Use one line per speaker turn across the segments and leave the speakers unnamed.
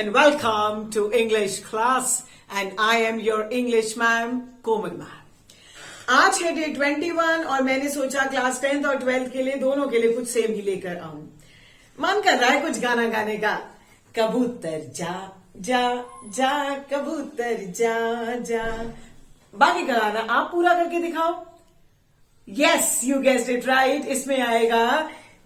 and welcome to English class and I am your English ma'am Komal ma'am. आज है day 21 और मैंने सोचा क्लास 10th और 12th के लिए दोनों के लिए कुछ सेम ही लेकर आऊं। मन कर रहा है कुछ गाना गाने का। कबूतर जा जा जा कबूतर जा जा। बाकी का गाना आप पूरा करके दिखाओ। Yes you guessed it right. इसमें आएगा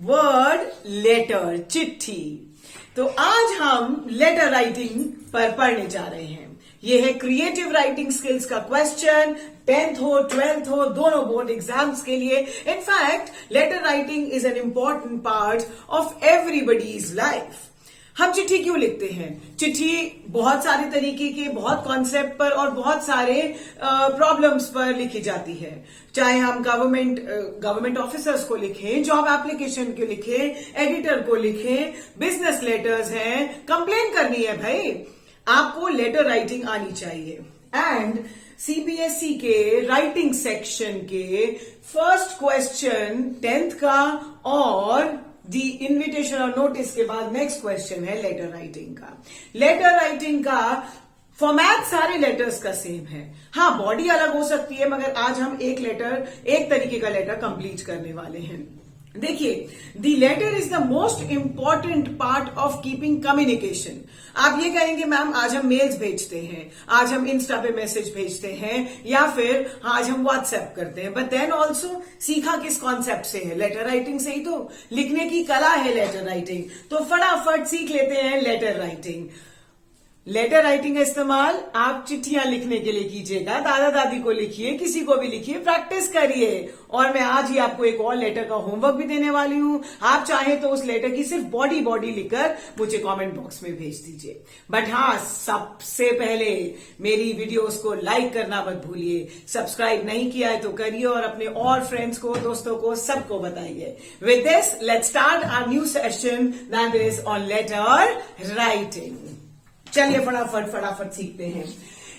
वर्ड लेटर, चिट्ठी। तो आज हम लेटर राइटिंग पर पढ़ने जा रहे हैं। ये है क्रिएटिव राइटिंग स्किल्स का क्वेश्चन। 10th हो 12th हो दोनों बोर्ड एग्जाम्स के लिए। In fact letter writing is an important part of everybody's life. हम चिट्ठी क्यों लिखते हैं? चिट्ठी बहुत सारे तरीके के, बहुत कॉन्सेप्ट पर और बहुत सारे प्रॉब्लम्स पर लिखी जाती है। चाहे हम गवर्नमेंट ऑफिसर्स को लिखें, जॉब एप्लीकेशन को लिखें, एडिटर को लिखें, बिजनेस लेटर्स हैं, कंप्लेन करनी है भाई, आपको लेटर राइटिंग आनी चाहिए। एंड सीबीएसई के राइटिंग सेक्शन के फर्स्ट क्वेश्चन 10th का और दी इन्विटेशन और नोटिस के बाद नेक्स्ट क्वेश्चन है लेटर राइटिंग का। लेटर राइटिंग का फॉर्मेट सारे लेटर्स का सेम है। हाँ, बॉडी अलग हो सकती है, मगर आज हम एक तरीके का लेटर कंप्लीट करने वाले हैं। देखिए, the letter is the most important part of keeping communication. आप ये कहेंगे मैम आज हम मेल्स भेजते हैं, आज हम इंस्टा पे मैसेज भेजते हैं, या फिर आज हम व्हाट्सएप करते हैं, बट देन ऑल्सो सीखा किस कॉन्सेप्ट से है? लेटर राइटिंग से ही तो। लिखने की कला है लेटर राइटिंग, तो फटाफट सीख लेते हैं लेटर राइटिंग। लेटर राइटिंग का इस्तेमाल आप चिट्ठियां लिखने के लिए कीजिएगा। दादा दादी को लिखिए, किसी को भी लिखिए, प्रैक्टिस करिए। और मैं आज ही आपको एक और लेटर का होमवर्क भी देने वाली हूं। आप चाहें तो उस लेटर की सिर्फ बॉडी लिखकर मुझे कमेंट बॉक्स में भेज दीजिए। बट हाँ, सबसे पहले मेरी वीडियोस को लाइक करना मत भूलिए। सब्सक्राइब नहीं किया है तो करिए और अपने और फ्रेंड्स को, दोस्तों को, सबको बताइए। With this let's start our new session that is on letter writing. चलिए फटाफट सीखते हैं।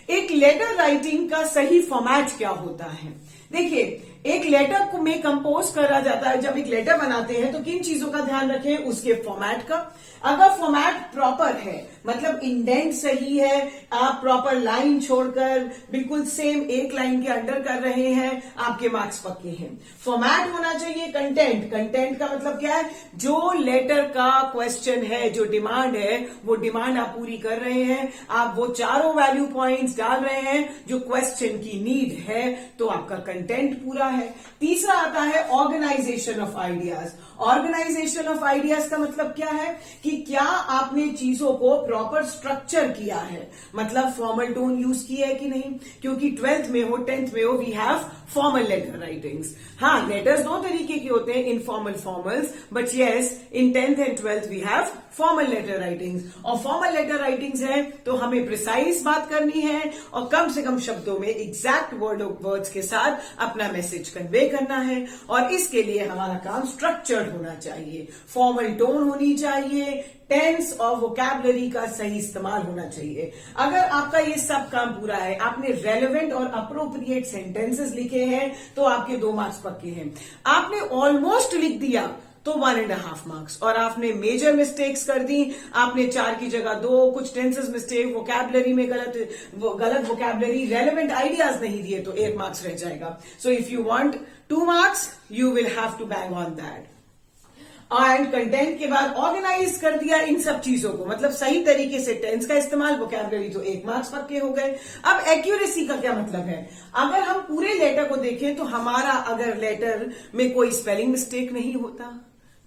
एक लेटर राइटिंग का सही फॉर्मेट क्या होता है? देखिए, एक लेटर को में कंपोज करा जाता है। जब एक लेटर बनाते हैं तो किन चीजों का ध्यान रखें? उसके फॉर्मेट का। अगर फॉर्मेट प्रॉपर है, मतलब इंडेंट सही है, आप प्रॉपर लाइन छोड़कर बिल्कुल सेम एक लाइन के अंडर कर रहे हैं, आपके मार्क्स पक्के हैं। फॉर्मेट होना चाहिए कंटेंट। कंटेंट का मतलब क्या है? जो लेटर का क्वेश्चन है, जो डिमांड है, वो डिमांड आप पूरी कर रहे हैं। आप वो चारों वैल्यू पॉइंट्स डाल रहे हैं जो क्वेश्चन की नीड है, तो आपका कंटेंट पूरा है। तीसरा आता है organisation of ideas. Organisation of ideas का मतलब क्या है कि क्या आपने चीजों को प्रॉपर स्ट्रक्चर किया है, मतलब फॉर्मल टोन यूज किया है कि नहीं। क्योंकि 12th में हो 10th में हो, we have formal letter writings. हाँ, लेटर्स दो तरीके के होते हैं, informal, formals, but yes in 10th and 12th we have formal letter writings. और फॉर्मल लेटर राइटिंग्स है तो हमें प्रिसाइज बात करनी है और कम से कम शब्दों में एग्जैक्ट वर्ड्स के साथ अपना मैसेज कन्वे करना है। और इसके लिए हमारा काम स्ट्रक्चर्ड होना चाहिए, फॉर्मल टोन होनी चाहिए, टेंस और वोकैबुलरी का सही इस्तेमाल होना चाहिए। अगर आपका ये सब काम पूरा है, आपने रेलेवेंट और अप्रोप्रिएट सेंटेंसेस लिखे हैं, तो आपके 2 मार्क्स पक्के हैं। आपने ऑलमोस्ट लिख दिया तो 1.5 मार्क्स। और आपने मेजर मिस्टेक्स कर दी, आपने 4 की जगह 2, कुछ टेंसेस मिस्टेक, वोकैबुलरी में गलत वोकैबुलरी, रेलेवेंट आइडियाज नहीं दिए, तो 1 मार्क्स रह जाएगा। So if you want 2 marks you will have to bang on that. And content के बाद ऑर्गेनाइज कर दिया इन सब चीजों को, मतलब सही तरीके से टेंस का इस्तेमाल, वोकैबुलरी, तो 1 मार्क्स पक्के हो गए। अब एक्यूरेसी का क्या मतलब है? अगर हम पूरे लेटर को देखें तो हमारा अगर लेटर में कोई स्पेलिंग मिस्टेक नहीं होता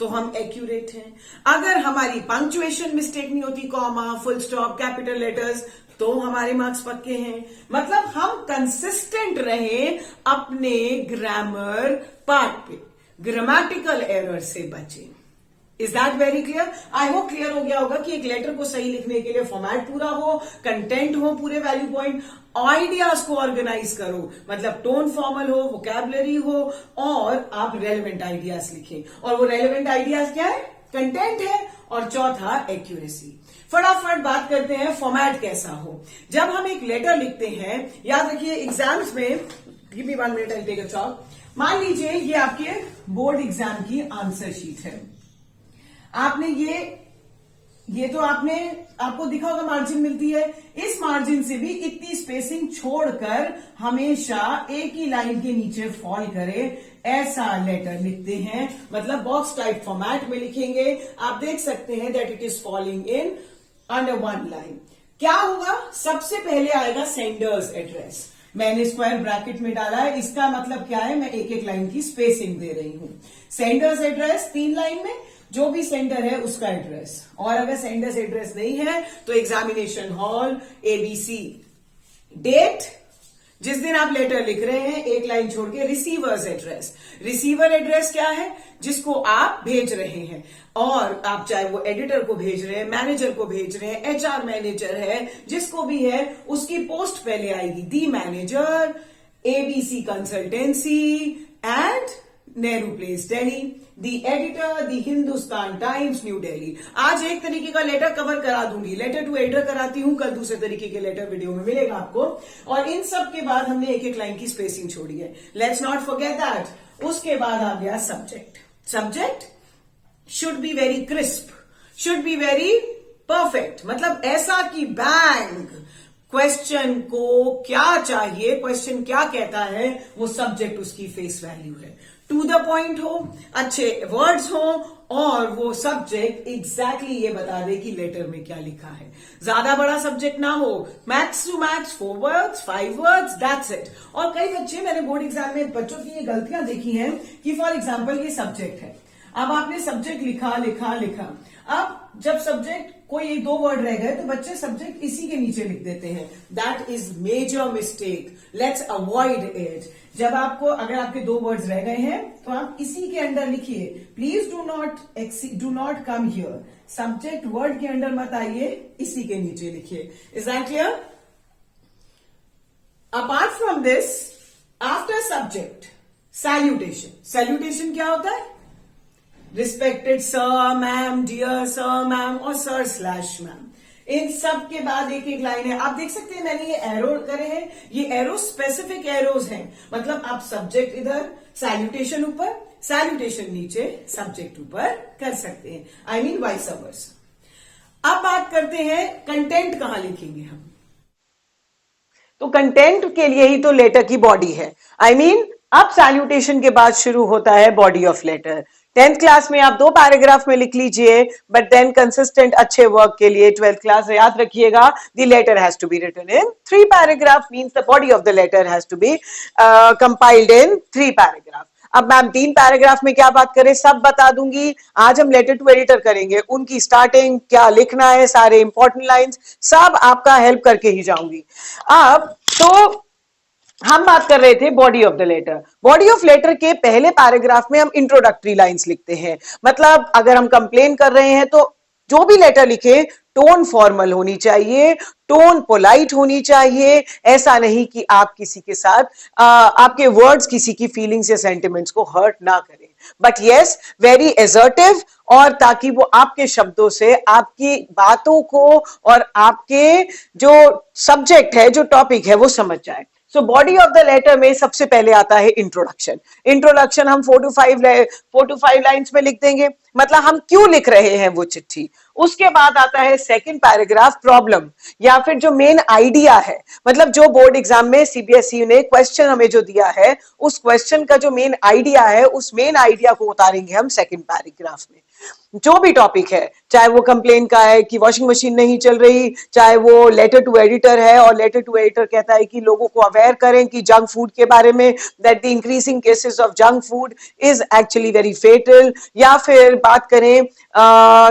तो हम एक्यूरेट हैं। अगर हमारी पंक्चुएशन मिस्टेक नहीं होती, comma, full stop, capital letters, तो हमारे मार्क्स पक्के हैं। मतलब हम कंसिस्टेंट रहें अपने ग्रामर पार्ट पे, ग्रामेटिकल एरर से बचें। Is that very clear? I hope clear हो गया होगा कि एक लेटर को सही लिखने के लिए फॉर्मेट पूरा हो, कंटेंट हो, पूरे वैल्यू पॉइंट, आइडियाज को ऑर्गेनाइज करो, मतलब टोन फॉर्मल हो, वोकैबुलरी हो, और आप रेलेवेंट आइडियाज लिखें। और वो रेलेवेंट आइडियाज क्या है? कंटेंट है। और चौथा एक्यूरेसी। फटाफट बात करते हैं फॉर्मेट कैसा हो। जब हम एक लेटर लिखते हैं, याद रखिए एग्जाम्स में, give me 1 minute, I take a chalk. मान लीजिए ये आपके बोर्ड एग्जाम की आंसर शीट है। आपने ये ये तो आपको दिखा होगा मार्जिन मिलती है, इस मार्जिन से भी इतनी स्पेसिंग छोड़कर हमेशा एक ही लाइन के नीचे फॉल करे, ऐसा लेटर लिखते हैं। मतलब बॉक्स टाइप फॉर्मेट में लिखेंगे। आप देख सकते हैं that it is falling in under one line. क्या होगा, सबसे पहले आएगा सेंडर्स एड्रेस। मैंने स्क्वायर ब्रैकेट में डाला है, इसका मतलब क्या है, मैं एक एक लाइन की स्पेसिंग दे रही हूं। सेंडर्स एड्रेस 3 लाइन में, जो भी सेंडर है उसका एड्रेस, और अगर सेंडर्स एड्रेस नहीं है तो एग्जामिनेशन हॉल एबीसी। डेट, जिस दिन आप लेटर लिख रहे हैं एक लाइन छोड़ के। रिसीवर्स एड्रेस, रिसीवर एड्रेस क्या है, जिसको आप भेज रहे हैं, और आप चाहे वो एडिटर को भेज रहे हैं, मैनेजर को भेज रहे हैं, एचआर मैनेजर है, जिसको भी है उसकी पोस्ट पहले आएगी। The manager, ABC consultancy and Nehru Place Delhi, the editor, the Hindustan Times New Delhi. आज एक तरीके का लेटर कवर करा दूंगी, लेटर टू एडिटर कराती हूं, कल दूसरे तरीके के लेटर वीडियो में मिलेगा आपको। और इन सब के बाद हमने एक एक लाइन की स्पेसिंग छोड़ी है। Let's not forget that. उसके बाद आ गया subject. Subject should be very crisp, should be very perfect, मतलब ऐसा कि बैंग क्वेश्चन को क्या चाहिए, क्वेश्चन क्या कहता है, वो सब्जेक्ट उसकी फेस वैल्यू है। टू द पॉइंट हो, अच्छे वर्ड्स हो, और वो सब्जेक्ट एग्जैक्टली ये बता दे कि लेटर में क्या लिखा है। ज्यादा बड़ा सब्जेक्ट ना हो, max to max 4 words 5 words, that's it. और कई बच्चे, मैंने बोर्ड एग्जाम में बच्चों की ये गलतियां देखी हैं कि फॉर एग्जाम्पल ये सब्जेक्ट है, अब आपने सब्जेक्ट लिखा लिखा लिखा, अब जब सब्जेक्ट कोई 1-2 वर्ड रह गए तो बच्चे सब्जेक्ट इसी के नीचे लिख देते हैं। That is major mistake, let's avoid it. जब आपको, अगर आपके 2 वर्ड्स रह गए हैं तो आप इसी के अंदर लिखिए। Please do not come here, subject word के अंदर मत आइए, इसी के नीचे लिखिए। Is that clear? Apart from this, after subject salutation. Salutation क्या होता है? Respected sir, ma'am, dear sir, ma'am, और सर स्लैश मैम। इन सब के बाद एक एक लाइन है। आप देख सकते हैं मैंने ये एरो करे हैं, ये एरो स्पेसिफिक एरोज हैं। मतलब आप सब्जेक्ट इधर, सैल्यूटेशन ऊपर, सैल्यूटेशन नीचे, सब्जेक्ट ऊपर कर सकते हैं। I mean vice versa. अब बात करते हैं कंटेंट कहां लिखेंगे हम। तो कंटेंट के लिए ही तो लेटर की बॉडी है। आई मीन अब सैल्यूटेशन के बाद शुरू होता है body of letter. 10th class में आप 2 पैराग्राफ में लिख लीजिए, बट देन कंसिस्टेंट अच्छे वर्क के लिए 12th क्लास याद रखिएगा, the letter has to be written in 3 paragraph, means the body of the letter has to be compiled in 3 paragraph. अब मैम 3 पैराग्राफ में क्या बात करें, सब बता दूंगी। आज हम लेटर टू एडिटर करेंगे, उनकी स्टार्टिंग क्या लिखना है, सारे इंपॉर्टेंट लाइंस सब आपका हेल्प करके ही जाऊंगी। अब तो हम बात कर रहे थे body of the letter. Body of letter के पहले पैराग्राफ में हम इंट्रोडक्टरी लाइंस लिखते हैं। मतलब अगर हम कंप्लेन कर रहे हैं तो जो भी लेटर लिखे, टोन फॉर्मल होनी चाहिए, टोन पोलाइट होनी चाहिए। ऐसा नहीं कि आप किसी के साथ आपके वर्ड्स किसी की फीलिंग्स या सेंटिमेंट्स को हर्ट ना करें, बट यस वेरी एसर्टिव, और ताकि वो आपके शब्दों से आपकी बातों को और आपके जो सब्जेक्ट है, जो टॉपिक है, वो समझ जाए। सो बॉडी ऑफ द लेटर में सबसे पहले आता है इंट्रोडक्शन। इंट्रोडक्शन हम 4 to 5 लाइंस में लिख देंगे, मतलब हम क्यों लिख रहे हैं वो चिट्ठी। उसके बाद आता है सेकंड पैराग्राफ, प्रॉब्लम, या फिर जो मेन आइडिया है, मतलब जो बोर्ड एग्जाम में सीबीएसई ने क्वेश्चन हमें जो दिया है, उस क्वेश्चन का जो मेन आइडिया है, उस मेन आइडिया को उतारेंगे हम सेकंड पैराग्राफ में। जो भी टॉपिक है, चाहे वो कंप्लेन का है कि वॉशिंग मशीन नहीं चल रही, चाहे वो लेटर टू एडिटर है और लेटर टू एडिटर कहता है कि लोगों को अवेयर करें कि जंक फूड के बारे में, that the increasing cases of junk food is actually very fatal, या फिर बात करें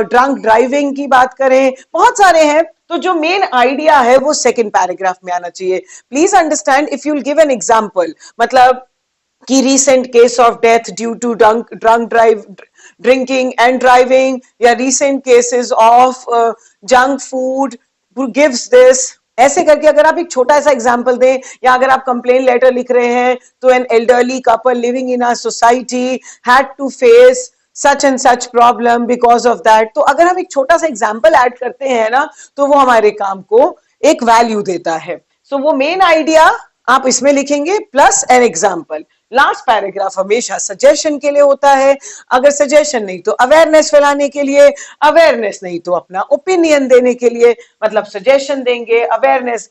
ड्रंक ड्राइविंग की बात करें, बहुत सारे हैं। तो जो मेन आइडिया है वो सेकंड पैराग्राफ में आना चाहिए। Please understand, if you will give an example, मतलब कि recent case of death due to drinking and driving, या recent cases of junk food, who gives this, ऐसे करके अगर आप एक छोटा सा एग्जाम्पल दें, या अगर आप कंप्लेन लेटर लिख रहे हैं तो an elderly couple living in a society had to face such and such problem because of that. तो अगर हम एक छोटा सा एग्जाम्पल ऐड करते हैं ना, तो वो हमारे काम को एक वैल्यू देता है। सो वो मेन आइडिया आप इसमें लिखेंगे plus an example.
Last paragraph हमेशा सजेशन के लिए होता है, अगर सजेशन नहीं तो अवेयरनेस फैलाने के लिए, अवेयरनेस नहीं तो अपना ओपिनियन देने के लिए, मतलब सजेशन देंगे, अवेयरनेस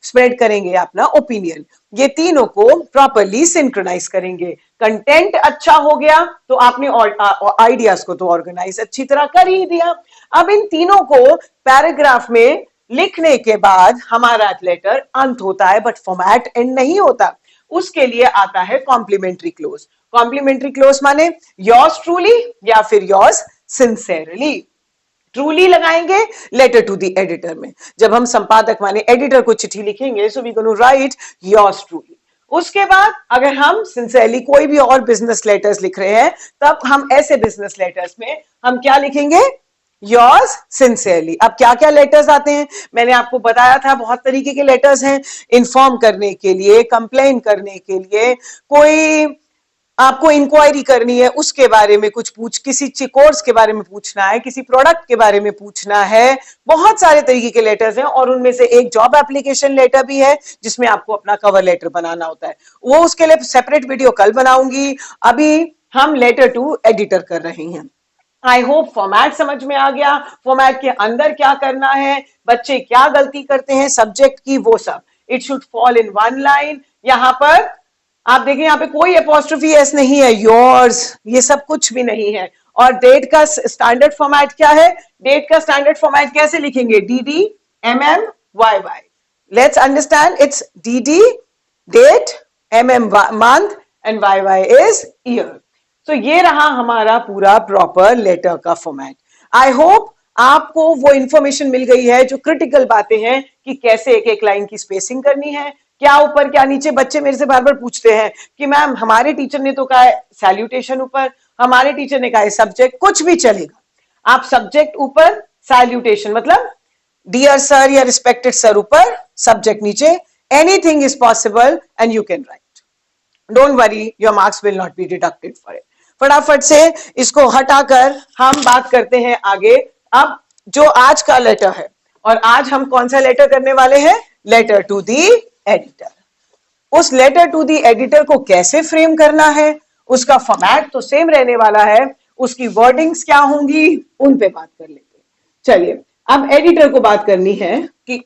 स्प्रेड करेंगे, अपना ओपिनियन, ये तीनों को प्रॉपरली सिंक्रोनाइज करेंगे। कंटेंट अच्छा हो गया तो आपने आइडियाज को तो ऑर्गेनाइज अच्छी तरह कर ही दिया। अब इन तीनों को पैराग्राफ में लिखने के बाद हमारा लेटर अंत होता है, बट फॉर्मेट एंड नहीं होता। उसके लिए आता है कॉम्प्लीमेंट्री क्लोज। कॉम्प्लीमेंट्री क्लोज माने योर्स ट्रूली या फिर योर्स सिंसेरली। ट्रूली लगाएंगे लेटर टू द एडिटर में, जब हम संपादक माने एडिटर को चिट्ठी लिखेंगे, so we gonna write yours truly. उसके बाद अगर हम सिंसियरली कोई भी और बिजनेस लेटर्स लिख रहे हैं, तब हम ऐसे बिजनेस लेटर्स में हम क्या लिखेंगे, योर्स सिंसियरली। अब क्या क्या लेटर्स आते हैं, मैंने आपको बताया था बहुत तरीके के लेटर्स हैं। इन्फॉर्म करने के लिए, कंप्लेन करने के लिए, कोई आपको इंक्वायरी करनी है उसके बारे में कुछ किसी कोर्स के बारे में पूछना है, किसी प्रोडक्ट के बारे में पूछना है, बहुत सारे तरीके के लेटर्स हैं। और उनमें से एक जॉब एप्लीकेशन लेटर भी है जिसमें आपको अपना कवर लेटर बनाना होता है, वो उसके लिए सेपरेट वीडियो कल बनाऊंगी। अभी हम लेटर टू एडिटर कर रहे हैं। आई होप फॉर्मेट समझ में आ गया, फॉर्मेट के अंदर क्या करना है, बच्चे क्या गलती करते हैं सब्जेक्ट की, वो सब। It should fall in one line. यहां पर आप देखिए, यहाँ पे कोई एपोस्ट्रोफी एस नहीं है, योर्स, ये सब कुछ भी नहीं है। और डेट का स्टैंडर्ड फॉर्मेट क्या है, डेट का स्टैंडर्ड फॉर्मेट कैसे लिखेंगे, D MM YY। Let's understand, it's D date, MM month and YY is year. तो ये रहा हमारा पूरा प्रॉपर लेटर का फॉर्मेट। आई होप आपको वो इंफॉर्मेशन मिल गई है, जो क्रिटिकल बातें हैं कि कैसे एक एक लाइन की स्पेसिंग करनी है, क्या ऊपर क्या नीचे। बच्चे मेरे से बार बार पूछते हैं कि मैम हमारे टीचर ने तो कहा है सैल्यूटेशन ऊपर, हमारे टीचर ने कहा है सब्जेक्ट, कुछ भी चलेगा, आप सब्जेक्ट ऊपर सैल्यूटेशन मतलब डियर सर या रिस्पेक्टेड सर ऊपर, सब्जेक्ट नीचे, anything is possible and you can write. Don't worry, your marks will not be deducted for it. फटाफट से इसको हटाकर हम बात करते हैं आगे। अब जो आज का लेटर है, और आज हम कौन सा लेटर करने वाले हैं, लेटर टू दी एडिटर। उस लेटर टू दी एडिटर को कैसे फ्रेम करना है, उसका फॉर्मेट तो सेम रहने वाला है, उसकी वर्डिंग्स क्या होंगी, उन पे बात कर लेते हैं। चलिए, अब एडिटर को बात करनी है कि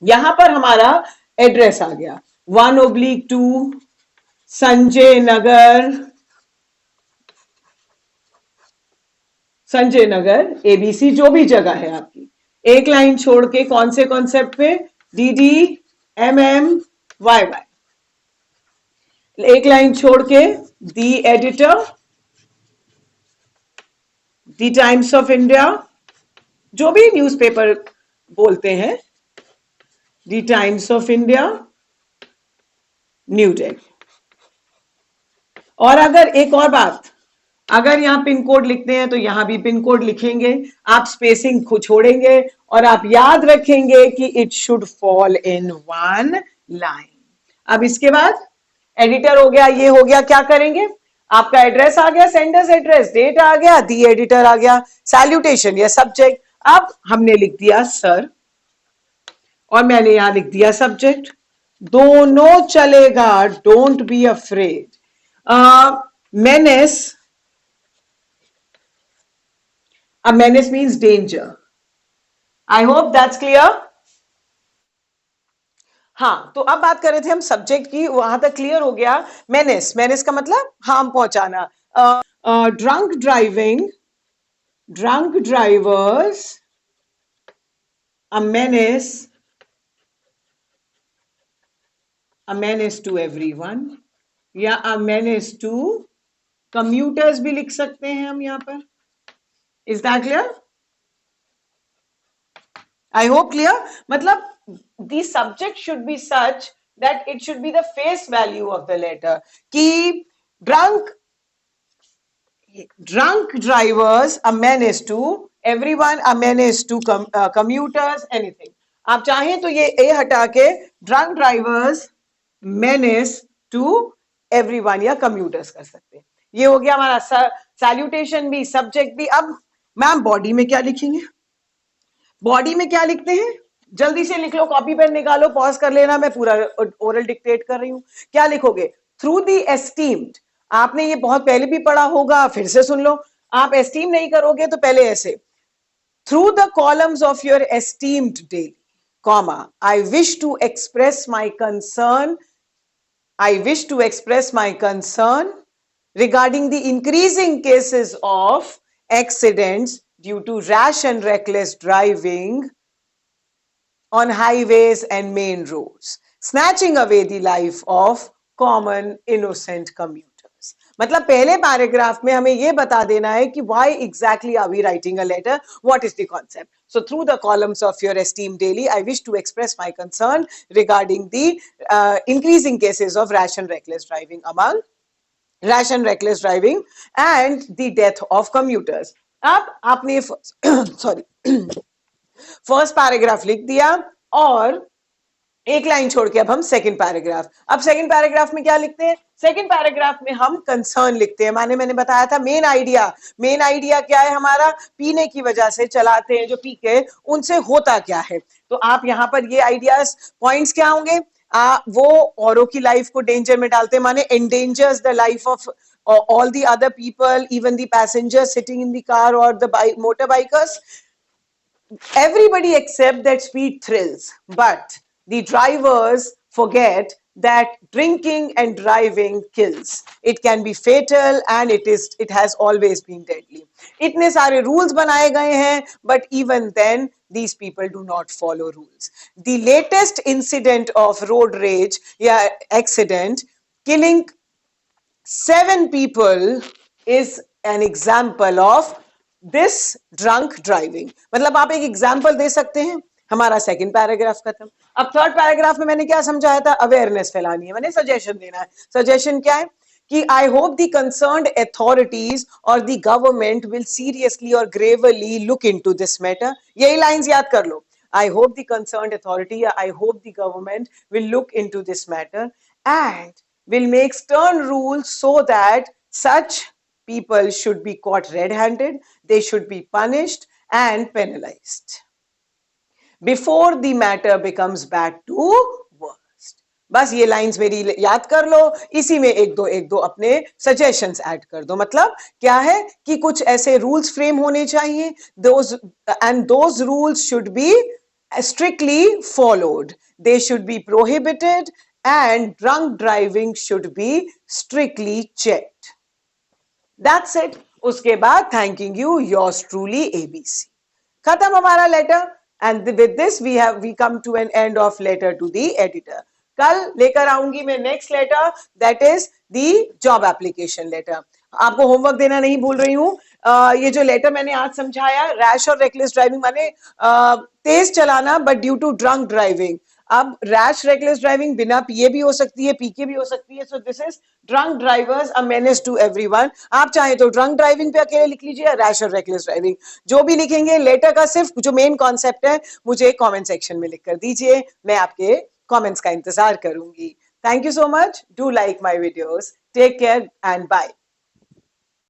यहां पर हमारा एड्रेस आ गया 1/2 संजय नगर ABC, जो भी जगह है आपकी, एक लाइन छोड़ के कौन से कॉन्सेप्ट पे, DD MM YY, एक लाइन छोड़ के the editor, the Times of India, जो भी न्यूज़पेपर बोलते हैं, the Times of India, New Delhi. और अगर एक और बात, अगर यहां पिन कोड लिखते हैं तो यहां भी पिन कोड लिखेंगे, आप स्पेसिंग को छोड़ेंगे और आप याद रखेंगे कि it should fall in one line. अब इसके बाद एडिटर हो गया, ये हो गया, क्या करेंगे, आपका एड्रेस आ गया, सेंडर्स एड्रेस, डेट आ गया, दी एडिटर आ गया, सैल्यूटेशन या सब्जेक्ट। अब हमने लिख दिया सर और मैंने यहां लिख दिया सब्जेक्ट, दोनों चलेगा, don't be afraid. menace, a menace means danger. I hope that's clear. हाँ, तो अब बात कर रहे थे हम सब्जेक्ट की, वहां तक क्लियर हो गया। menace का मतलब हार्म पहुंचाना। drunk drivers, a menace to everyone, या a menace to commuters भी लिख सकते हैं हम यहां पर। Is that clear? I hope clear. मतलब the subject should be such that it should be the face value of the letter. कि drunk drivers, a menace to everyone, a menace to commuters, anything. आप चाहें तो ये हटा के drunk drivers, menace to everyone या commuters कर सकते हैं। ये हो गया हमारा सैल्यूटेशन भी, सब्जेक्ट भी। अब मैम बॉडी में क्या लिखेंगे, बॉडी में क्या लिखते हैं, जल्दी से लिख लो, कॉपी पेन निकालो, पॉज कर लेना, मैं पूरा ओरल डिक्टेट कर रही हूं। क्या लिखोगे, थ्रू द एस्टीम्ड, आपने ये बहुत पहले भी पढ़ा होगा, फिर से सुन लो, आप एस्टीम नहीं करोगे तो पहले ऐसे, through the columns of your esteemed daily, comma, I wish to express my concern regarding the increasing cases of accidents due to rash and reckless driving on highways and main roads, snatching away the life of common innocent commuters. मतलब पहले paragraph में हमें ये बता देना है कि why exactly are we writing a letter, what is the concept. So through the columns of your esteemed daily, I wish to express my concern regarding the increasing cases of rash and reckless driving and the death of commuters. अब आपने sorry first paragraph लिख दिया और एक line छोड़ के अब हम सेकंड पैराग्राफ, अब सेकंड पैराग्राफ में क्या लिखते हैं, सेकंड पैराग्राफ में हम कंसर्न लिखते हैं। मैंने बताया था मेन आइडिया क्या है हमारा, पीने की वजह से चलाते हैं जो पी के, उनसे होता क्या है। तो आप यहाँ पर ये आइडियाज पॉइंट्स क्या होंगे, वो औरों की लाइफ को डेंजर में डालते हैं, माने endangers the life of all the other people, even the passengers sitting in the car or the motorbikers. Everybody accept that speed thrills, but the drivers forget that drinking and driving kills. It can be fatal and it has always been deadly. इतने सारे rules बनाए गए हैं, but even then these people do not follow rules. The latest incident of road rage accident killing 7 people is an example of this drunk driving. मतलब आप एक example दे सकते हैं। हमारा सेकंड पैराग्राफ खत्म। अब थर्ड पैराग्राफ में मैंने क्या समझाया था, अवेयरनेस फैलानी है, मैंने सजेशन देना है। सजेशन क्या है कि I hope the concerned authorities और द गवर्नमेंट विल सीरियसली और gravely look into this matter. यही लाइंस याद कर लो, I hope the concerned authority या I hope the government will look into this matter and will make stern rules so that such people should be caught red-handed, they should be punished and penalized before the matter becomes bad to worst. बस ये lines मेरी याद कर लो, इसी में एक दो अपने सजेशंस ऐड कर दो। मतलब क्या है कि कुछ ऐसे रूल्स फ्रेम होने चाहिए, those rules should be strictly followed, they should be prohibited and drunk driving should be strictly checked. That's it. उसके बाद thanking you, yours truly ABC. खत्म हमारा letter and with this we come to an end of letter to the editor. कल लेकर आऊंगी मैं next letter, that is the job application letter. आपको homework देना नहीं भूल रही हूँ। ये जो लेटर मैंने आज समझाया, रैश और रेकलेस ड्राइविंग माने तेज चलाना but due to drunk driving. अब रैश रेकलेस ड्राइविंग बिना पिए भी हो सकती है, पी के भी हो सकती है। So this is drunk drivers a menace to everyone. आप चाहे तो ड्रंक ड्राइविंग पे अकेले लिख लीजिए, रैश और रेकलेस ड्राइविंग जो भी लिखेंगे लेटर का सिर्फ जो मेन कॉन्सेप्ट है मुझे कमेंट सेक्शन में लिख कर दीजिए, मैं आपके कमेंट्स का इंतजार करूंगी। Thank you so much, do like my videos, take care and bye.